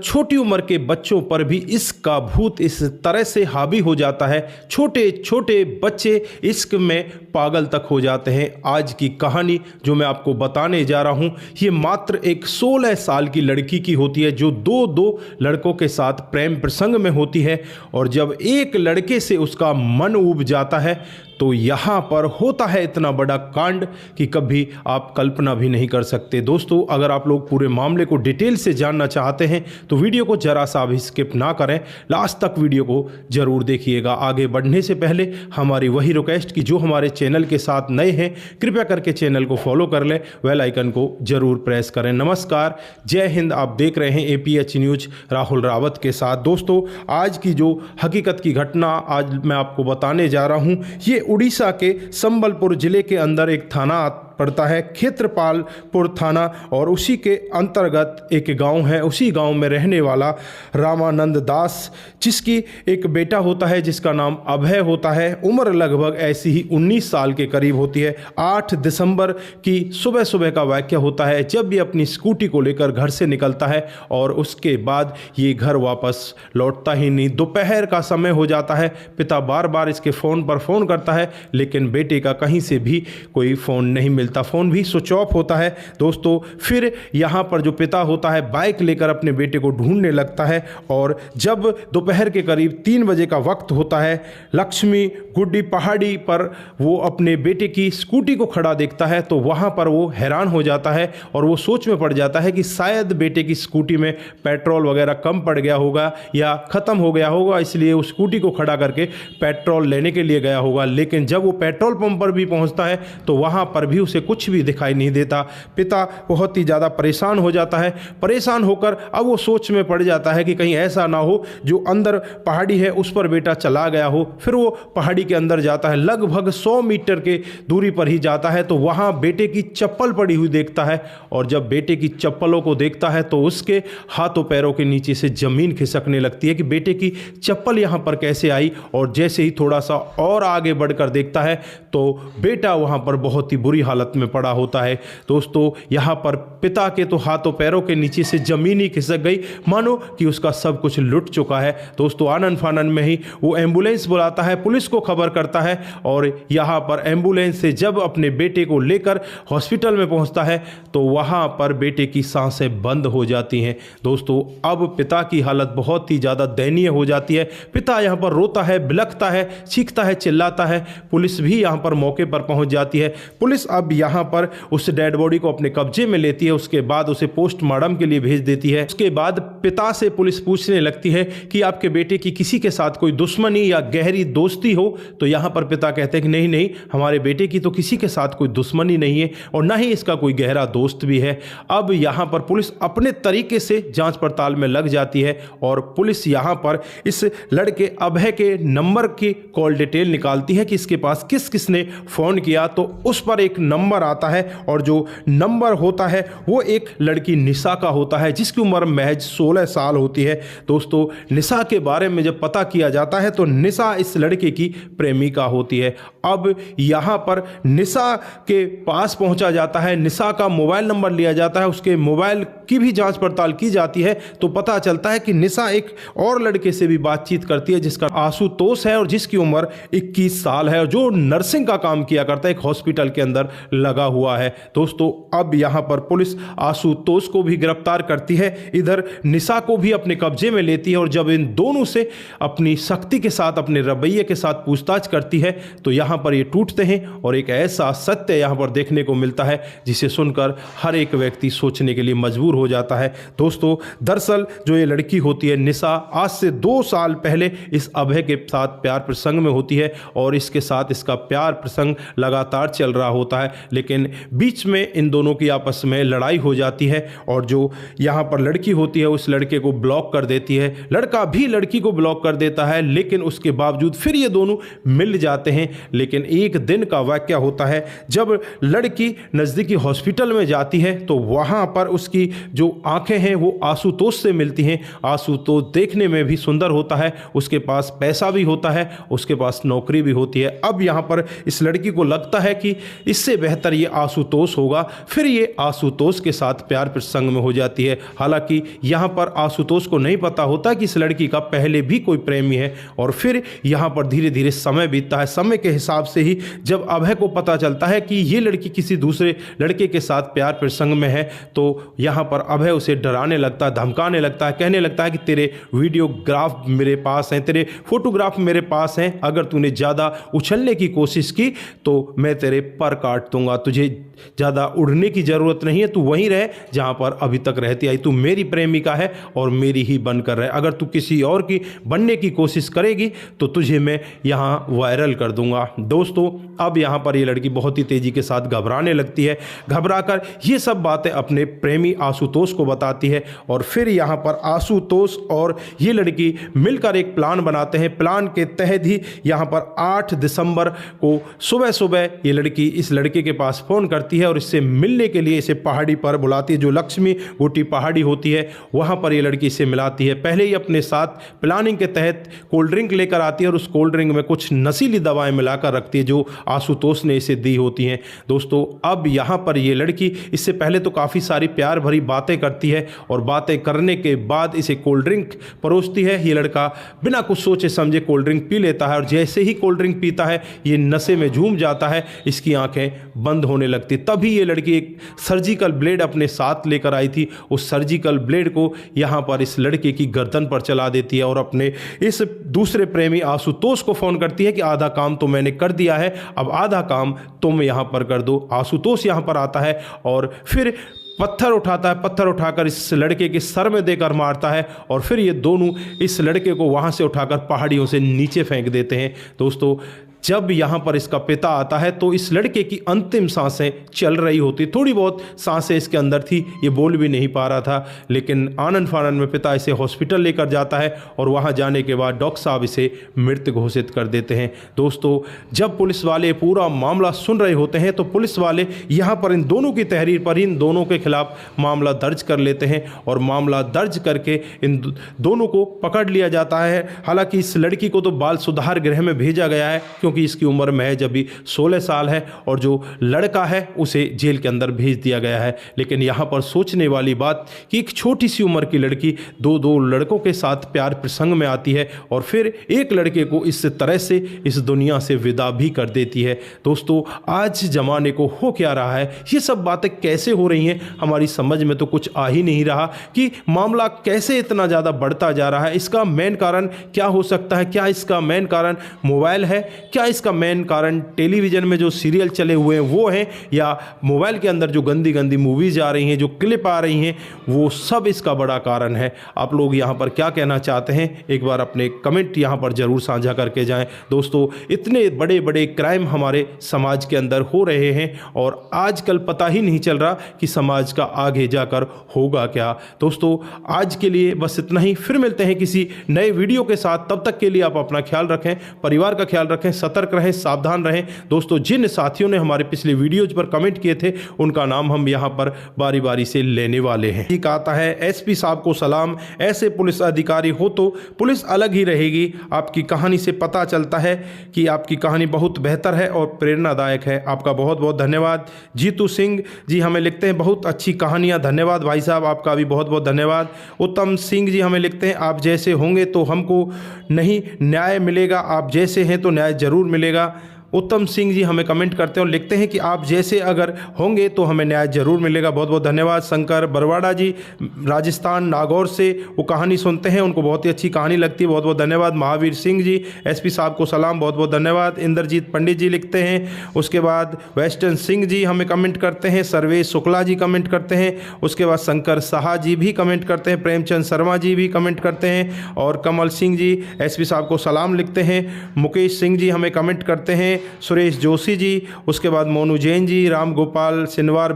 छोटी उम्र के बच्चों पर भी इश्क का भूत इस तरह से हावी हो जाता है, छोटे छोटे बच्चे इश्क में पागल तक हो जाते हैं। आज की कहानी जो मैं आपको बताने जा रहा हूं, ये मात्र एक 16 साल की लड़की की होती है जो दो लड़कों के साथ प्रेम प्रसंग में होती है। और जब एक लड़के से उसका मन ऊब जाता है तो यहाँ पर होता है इतना बड़ा कांड कि कभी आप कल्पना भी नहीं कर सकते। दोस्तों, अगर आप लोग पूरे मामले को डिटेल से जानना चाहते हैं तो वीडियो को जरा सा भी स्किप ना करें, लास्ट तक वीडियो को जरूर देखिएगा। आगे बढ़ने से पहले हमारी वही रिक्वेस्ट कि जो हमारे चैनल के साथ नए हैं कृपया करके चैनल को फॉलो कर लें, बेल आइकन को जरूर प्रेस करें। नमस्कार, जय हिंद। आप देख रहे हैं APH न्यूज राहुल रावत के साथ। दोस्तों, आज की जो हकीकत की घटना आज मैं आपको बताने जा रहा हूं, ये उड़ीसा के संबलपुर जिले के अंदर एक थाना पड़ता है, क्षेत्रपालपुर थाना, और उसी के अंतर्गत एक गांव है। उसी गांव में रहने वाला रामानंद दास, जिसकी एक बेटा होता है जिसका नाम अभय होता है। उम्र लगभग ऐसी ही 19 साल के करीब होती है। 8 दिसंबर की सुबह सुबह का वाक्य होता है जब ये अपनी स्कूटी को लेकर घर से निकलता है और उसके बाद ये घर वापस लौटता ही नहीं। दोपहर का समय हो जाता है। पिता बार बार इसके फ़ोन पर फ़ोन करता है लेकिन बेटे का कहीं से भी कोई फ़ोन नहीं मिलता, फोन भी स्विच ऑफ होता है। दोस्तों, फिर यहां पर जो पिता होता है बाइक लेकर अपने बेटे को ढूंढने लगता है और जब दोपहर के करीब 3 बजे का वक्त होता है, लक्ष्मी गुड्डी पहाड़ी पर वो अपने बेटे की स्कूटी को खड़ा देखता है तो वहां पर वो हैरान हो जाता है और वो सोच में पड़ जाता है कि शायद बेटे की स्कूटी में पेट्रोल वगैरह कम पड़ गया होगा या ख़त्म हो गया होगा, इसलिए वो स्कूटी को खड़ा करके पेट्रोल लेने के लिए गया होगा। लेकिन जब वो पेट्रोल पंप पर भी पहुंचता है तो वहां पर भी उसे कुछ भी दिखाई नहीं देता। पिता बहुत ही ज़्यादा परेशान हो जाता है। परेशान होकर अब वो सोच में पड़ जाता है कि कहीं ऐसा ना हो जो अंदर पहाड़ी है उस पर बेटा चला गया हो। फिर वो पहाड़ी के अंदर जाता है, लगभग 100 मीटर के दूरी पर ही जाता है तो वहाँ बेटे की चप्पल पड़ी हुई देखता है। और जब बेटे की चप्पलों को देखता है तो उसके हाथों पैरों के नीचे से ज़मीन खिसकने लगती है कि बेटे की चप्पल यहाँ पर कैसे आई। और जैसे ही थोड़ा सा और आगे बढ़कर देखता है तो बेटा वहाँ पर बहुत ही बुरी हालत में पड़ा होता है। दोस्तों, यहाँ पर पिता के तो हाथों पैरों के नीचे से जमीन ही खिसक गई, मानो कि उसका सब कुछ लुट चुका है। दोस्तों, आनन फानन में ही वो एम्बुलेंस बुलाता है, पुलिस को खबर करता है और यहाँ पर एम्बुलेंस से जब अपने बेटे को लेकर हॉस्पिटल में पहुँचता है तो वहाँ पर बेटे की सांसें बंद हो जाती हैं। दोस्तों, अब पिता की हालत बहुत ही ज़्यादा दयनीय हो जाती है। पिता यहाँ पर रोता है, बिलखता है, चीखता है, चिल्लाता है। पुलिस भी यहाँ पर मौके पर पहुँच जाती है। पुलिस अब यहाँ पर उस डेड बॉडी को अपने कब्जे में लेती है, उसके बाद उसे पोस्टमार्टम के लिए भेज देती है। उसके बाद पिता से पुलिस पूछने लगती है कि आपके बेटे की किसी के साथ कोई दुश्मनी या गहरी दोस्ती हो, तो यहाँ पर पिता कहते हैं कि नहीं नहीं, हमारे बेटे की तो किसी के साथ कोई दुश्मनी नहीं है और ना ही इसका कोई गहरा दोस्त भी है। अब यहाँ पर पुलिस अपने तरीके से जांच पड़ताल में लग जाती है और पुलिस यहाँ पर इस लड़के अभय के नंबर की कॉल डिटेल निकालती है कि इसके पास किस किसने फ़ोन किया। तो उस पर एक नंबर आता है और जो नंबर होता है वो एक लड़की निशा का होता है जिसकी उम्र महज 16 साल होती है। दोस्तों, निशा के बारे में जब पता किया जाता है तो निशा इस लड़के की प्रेमिका होती है। अब यहाँ पर निशा के पास पहुँचा जाता है, निशा का मोबाइल नंबर लिया जाता है, उसके मोबाइल की भी जांच पड़ताल की जाती है तो पता चलता है कि निशा एक और लड़के से भी बातचीत करती है जिसका आशुतोष है और जिसकी उम्र 21 साल है और जो नर्सिंग का काम किया करता है, एक हॉस्पिटल के अंदर लगा हुआ है। दोस्तों, अब यहाँ पर पुलिस आशुतोष को भी गिरफ्तार करती है, इधर निशा को भी अपने कब्जे में लेती है और जब इन दोनों से अपनी सख्ती के साथ, अपने रवैये के साथ पूछताछ करती है तो यहाँ पर ये टूटते हैं और एक ऐसा सत्य यहाँ पर देखने को मिलता है जिसे सुनकर हर एक व्यक्ति सोचने के लिए मजबूर हो जाता है। दोस्तों, दरअसल जो ये लड़की होती है निशा, आज से 2 साल पहले इस अभय के साथ प्यार प्रसंग में होती है और इसके साथ इसका प्यार प्रसंग लगातार चल रहा होता है। लेकिन बीच में इन दोनों की आपस में लड़ाई हो जाती है और जो यहाँ पर लड़की होती है उस लड़के को ब्लॉक कर देती है, लड़का भी लड़की को ब्लॉक कर देता है। लेकिन उसके बावजूद फिर ये दोनों मिल जाते हैं। लेकिन एक दिन का वाकया होता है जब लड़की नज़दीकी हॉस्पिटल में जाती है तो वहाँ पर उसकी जो आंखें हैं वो आशुतोष से मिलती हैं। आशुतोष देखने में भी सुंदर होता है, उसके पास पैसा भी होता है, उसके पास नौकरी भी होती है। अब यहाँ पर इस लड़की को लगता है कि इससे बेहतर ये आशुतोष होगा। फिर ये आशुतोष के साथ प्यार प्रसंग में हो जाती है। हालांकि यहाँ पर आशुतोष को नहीं पता होता कि इस लड़की का पहले भी कोई प्रेमी है, और फिर यहाँ पर धीरे धीरे समय बीतता है। समय के हिसाब से ही जब अभय को पता चलता है कि ये लड़की किसी दूसरे लड़के के साथ प्यार प्रसंग में है, तो यहाँ पर अभय उसे डराने लगता है, धमकाने लगता है, कहने लगता है कि तेरे वीडियोग्राफ मेरे पास हैं, तेरे फोटोग्राफ मेरे पास हैं, अगर तूने ज़्यादा उछलने की कोशिश की तो मैं तेरे पर काट दूंगा, तुझे ज़्यादा उड़ने की ज़रूरत नहीं है, तू वहीं रहे जहाँ पर अभी तक रहती आई, तू मेरी प्रेमिका है और मेरी ही बनकर रहे, अगर तू किसी और की बनने की कोशिश करेगी तो तुझे मैं यहाँ वायरल कर दूंगा। दोस्तों, अब यहाँ पर ये लड़की बहुत ही तेज़ी के साथ घबराने लगती है, घबराकर ये सब बातें अपने प्रेमी आशुतोष को बताती है, और फिर यहाँ पर आशुतोष और ये लड़की मिलकर एक प्लान बनाते हैं। प्लान के तहत ही यहाँ पर 8 दिसंबर को सुबह सुबह ये लड़की इस लड़के के पास फ़ोन करती है और इससे मिलने के लिए इसे पहाड़ी पर बुलाती है, जो लक्ष्मी गोटी पहाड़ी होती है वहाँ पर ये लड़की इसे मिलाती है। पहले ही अपने साथ प्लानिंग के तहत कोल्ड ड्रिंक लेकर आती है और उस कोल्ड ड्रिंक में कुछ नशीली दवाएं मिलाकर रखती है जो आशुतोष ने इसे दी होती हैं। दोस्तों, अब यहाँ पर ये लड़की इससे पहले तो काफ़ी सारी प्यार भरी बातें करती है, और बातें करने के बाद इसे कोल्ड ड्रिंक परोसती है। ये लड़का बिना कुछ सोचे समझे कोल्ड ड्रिंक पी लेता है, और जैसे ही कोल्ड ड्रिंक पीता है ये नशे में झूम जाता है, इसकी आंखें बंद होने लगती। तभी ये लड़की एक सर्जिकल ब्लेड अपने साथ लेकर आई थी, उस सर्जिकल ब्लेड को यहाँ पर इस लड़के की गर्दन पर चला देती है और अपने इस दूसरे प्रेमी आशुतोष को फ़ोन करती है कि आधा काम तो मैंने कर दिया है, अब आधा काम तुम यहाँ पर कर दो। आशुतोष यहाँ पर आता है और फिर पत्थर उठाता है, पत्थर उठाकर इस लड़के के सर में देकर मारता है, और फिर ये दोनों इस लड़के को वहाँ से उठाकर पहाड़ियों से नीचे फेंक देते हैं। दोस्तों, जब यहाँ पर इसका पिता आता है तो इस लड़के की अंतिम सांसें चल रही होती, थोड़ी बहुत सांसें इसके अंदर थी, ये बोल भी नहीं पा रहा था, लेकिन आनंद फानंद में पिता इसे हॉस्पिटल लेकर जाता है और वहाँ जाने के बाद डॉक्टर साहब इसे मृत घोषित कर देते हैं। दोस्तों, जब पुलिस वाले पूरा मामला सुन रहे होते हैं तो पुलिस वाले यहाँ पर इन दोनों की तहरीर पर इन दोनों के खिलाफ मामला दर्ज कर लेते हैं, और मामला दर्ज करके इन दोनों को पकड़ लिया जाता है। हालांकि इस लड़की को तो बाल सुधार गृह में भेजा गया है क्योंकि इसकी उम्र महज अभी 16 साल है, और जो लड़का है उसे जेल के अंदर भेज दिया गया है। लेकिन यहाँ पर सोचने वाली बात कि एक छोटी सी उम्र की लड़की दो लड़कों के साथ प्यार प्रसंग में आती है और फिर एक लड़के को इस तरह से इस दुनिया से विदा भी कर देती है। दोस्तों, आज जमाने को हो क्या रहा है, ये सब बातें कैसे हो रही हैं, हमारी समझ में तो कुछ आ ही नहीं रहा कि मामला कैसे इतना ज़्यादा बढ़ता जा रहा है। इसका मेन कारण क्या हो सकता है? क्या इसका मेन कारण मोबाइल है? क्या इसका मेन कारण टेलीविज़न में जो सीरियल चले हुए हैं वो हैं, या मोबाइल के अंदर जो गंदी गंदी मूवीज़ आ रही हैं, जो क्लिप आ रही हैं, वो सब इसका बड़ा कारण है? आप लोग यहाँ पर क्या कहना चाहते हैं, एक बार अपने कमेंट यहाँ पर ज़रूर साझा करके जाएं। दोस्तों, इतने बड़े बड़े क्राइम हमारे समाज के अंदर हो रहे हैं और आजकल पता ही नहीं चल रहा कि समाज का आगे जाकर होगा क्या। दोस्तों, आज के लिए बस इतना ही, फिर मिलते हैं किसी नए वीडियो के साथ। तब तक के लिए आप अपना ख्याल रखें, परिवार का ख्याल रखें, सतर्क रहें, सावधान रहें। दोस्तों, जिन साथियों ने हमारे पिछले वीडियोज पर कमेंट किए थे उनका नाम हम यहाँ पर बारी बारी से लेने वाले हैं। ठीक आता है, एसपी साहब को सलाम, ऐसे पुलिस अधिकारी हो तो पुलिस अलग ही रहेगी। आपकी कहानी से पता चलता है कि आपकी कहानी बहुत बेहतर है और प्रेरणादायक है। आपका बहुत बहुत धन्यवाद। जीतू सिंह जी हमें लिखते हैं, बहुत अच्छी कहानियाँ, धन्यवाद भाई साहब, आपका भी बहुत बहुत धन्यवाद। उत्तम सिंह जी हमें लिखते हैं, आप जैसे होंगे तो हमको नहीं न्याय मिलेगा, आप जैसे हैं तो न्याय जरूर मिलेगा। उत्तम सिंह जी हमें कमेंट करते हैं और लिखते हैं कि आप जैसे अगर होंगे तो हमें न्याय जरूर मिलेगा। बहुत बहुत धन्यवाद। शंकर बरवाड़ा जी राजस्थान नागौर से वो कहानी सुनते हैं, उनको बहुत ही अच्छी कहानी लगती है, बहुत बहुत धन्यवाद। महावीर सिंह जी, एसपी साहब को सलाम, बहुत बहुत धन्यवाद। इंद्रजीत पंडित जी लिखते हैं, उसके बाद वेस्टर्न सिंह जी हमें कमेंट करते हैं, सर्वेश शुक्ला जी कमेंट करते हैं, उसके बाद शंकर शाह जी भी कमेंट करते हैं, प्रेमचंद शर्मा जी भी कमेंट करते हैं, और कमल सिंह जी एसपी साहब को सलाम लिखते हैं। मुकेश सिंह जी हमें कमेंट करते हैं, सुरेश जोशी जी, उसके बाद मोनू जैन जी, राम गोपाल सिनवार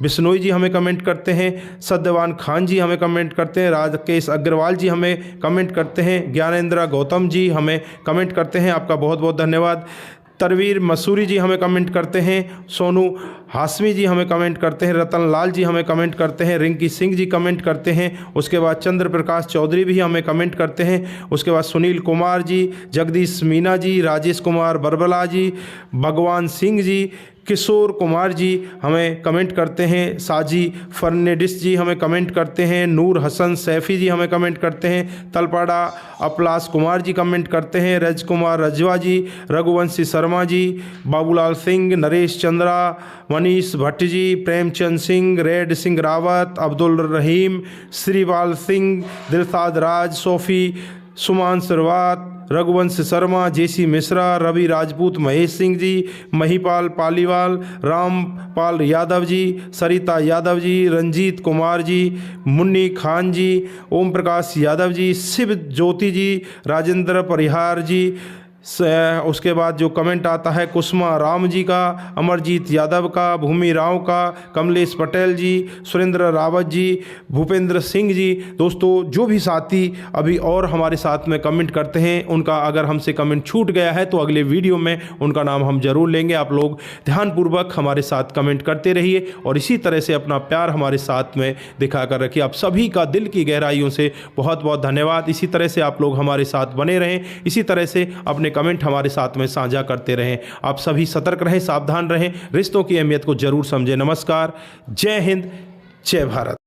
बिश्नोई जी हमें कमेंट करते हैं, सत्यवान खान जी हमें कमेंट करते हैं, राकेश अग्रवाल जी हमें कमेंट करते हैं, ज्ञानेंद्र गौतम जी हमें कमेंट करते हैं, आपका बहुत बहुत धन्यवाद। तरवीर मसूरी जी हमें कमेंट करते हैं, सोनू हाशमी जी हमें कमेंट करते हैं, रतन लाल जी हमें कमेंट करते हैं, रिंकी सिंह जी कमेंट करते हैं, उसके बाद चंद्र प्रकाश चौधरी भी हमें कमेंट करते हैं, उसके बाद सुनील कुमार जी, जगदीश मीना जी, राजेश कुमार बरबला जी, भगवान सिंह जी, किशोर कुमार जी हमें कमेंट करते हैं, साजी फर्नेडिस जी हमें कमेंट करते हैं, नूर हसन सैफ़ी जी हमें कमेंट करते हैं, तलपाड़ा अपलास कुमार जी कमेंट करते हैं, रज कुमार रजवा जी, रघुवंशी शर्मा जी, बाबूलाल सिंह, नरेश चंद्रा, मनीष भट्ट जी, प्रेमचंद सिंह, रेड सिंह रावत, अब्दुल रहीम, श्रीवाल सिंह, दिलशाद राज, सोफ़ी, सुमान सरवात, रघुवंश शर्मा, जेसी मिश्रा, रवि राजपूत, महेश सिंह जी, महिपाल पालीवाल, रामपाल यादव जी, सरिता यादव जी, रंजीत कुमार जी, मुन्नी खान जी, ओम प्रकाश यादव जी, शिव ज्योति जी, राजेंद्र परिहार जी, उसके बाद जो कमेंट आता है कुसुमा राम जी का, अमरजीत यादव का, भूमि राव का, कमलेश पटेल जी, सुरेंद्र रावत जी, भूपेंद्र सिंह जी। दोस्तों जो भी साथी अभी और हमारे साथ में कमेंट करते हैं, उनका अगर हमसे कमेंट छूट गया है तो अगले वीडियो में उनका नाम हम जरूर लेंगे। आप लोग ध्यानपूर्वक हमारे साथ कमेंट करते रहिए और इसी तरह से अपना प्यार हमारे साथ में दिखा कर रखिए। आप सभी का दिल की गहराइयों से बहुत बहुत धन्यवाद। इसी तरह से आप लोग हमारे साथ बने रहें, इसी तरह से अपने कमेंट हमारे साथ में साझा करते रहें। आप सभी सतर्क रहें, सावधान रहें, रिश्तों की अहमियत को जरूर समझें। नमस्कार, जय हिंद, जय भारत।